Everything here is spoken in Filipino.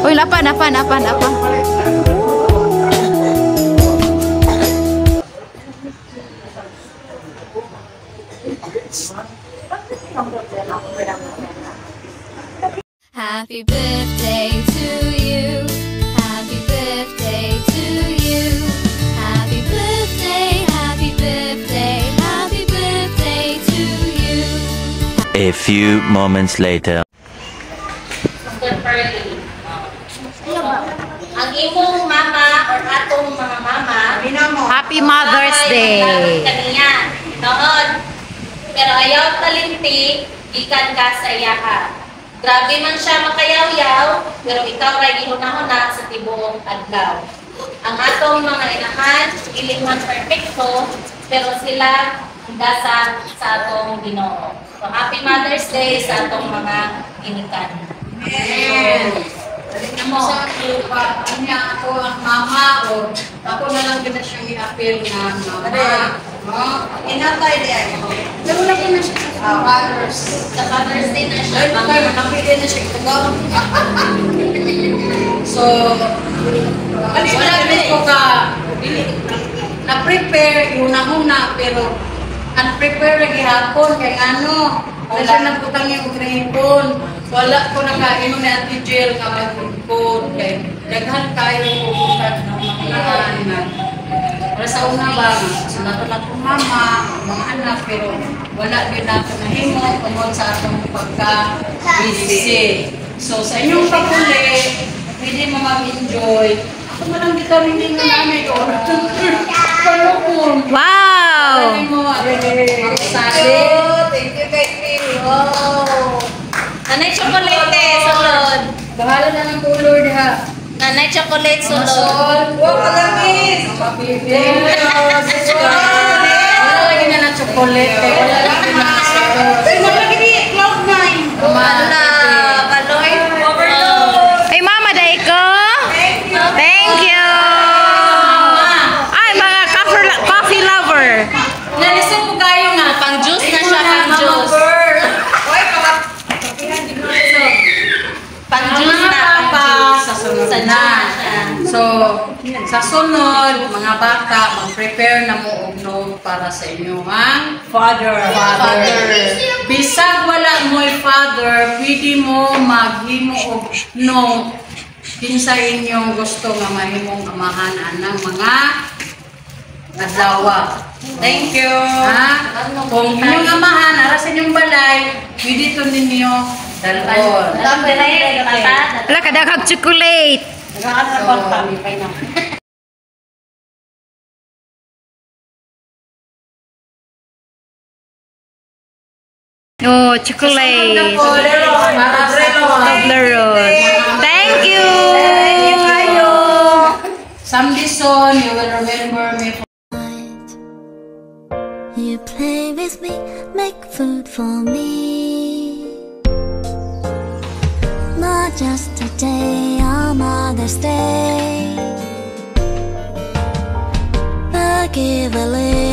Uy, lapan. Happy birthday to you. Happy birthday to you. Happy birthday, happy birthday, happy birthday to you. A few moments later. Ang imong mama or atong mga mama, Happy Mother's Day. Kaniya. Noon. Pero ayaw talinti, ikan ka sa iyaha. Grabe man siya makayaw-yaw, pero ikaw ray gihuna-huna sa tibuok adlaw. Ang atong mga inahan, iling man perfecto, pero sila hanggasan sa atong Ginoo. So, Happy Mother's Day sa atong mga inikan. Amen. Dali mo sa ako, niya ako ang mama o ako na lang din siyang i-appeal na mama. Inatay din. Pero lagi na siya sa Father's. Sa Father's Day na siya. Ay, okay, manapili na siya ito. So, wala din ko ka na-prepare una-una pero unprepare lagi hapon kay ano. Wala na putang yung utrehipon. Wala ko nakainom na anti-gel nga mag-impod. Daghan kayo pupunta ng mga anak. Para sa una ba, sunod na itong mama, mga anak, pero wala din natin nahimo tungkol sa atong pagka-busy. So sa inyong pagkuli, pwede mo mag-enjoy. Ako na lang kita rin nga namin ko. Wow! Thank you, Katie. Wow! Nanay chocolate, sulod. Bahala na ng color ha. Nanay chocolate, sulod. Wow, kalamis! Mapipil! Wala lagi na ng chocolate. Wala lagi na ng chocolate. Wala lagi ni Cloud9. Wala, kaloy. Overload. Ay, Mama, day ko. Thank you. Ay, mga coffee lover. Nalisip ko kayo nga. Pang-juice na siya, pang-juice. Pang-juice na, pang-juice. Sa sunod na. So, sa sunod, mga bata, mag-prepare na mo og note para sa inyong father. Bisag wala mo'y father, pwede mo maghimo og note kinsa inyong gusto nga mahimong amahan ng mga adlaw. Thank you. Ha? Kung inyong amahan, ara sa inyong balay, pwede to ninyo dalon. Wala ka daghang chocolate. No, chocolate. Toblerone. Thank you. Someday soon, you will remember me. You play with me, make food for me. Not just a day on Mother's Day, but give a little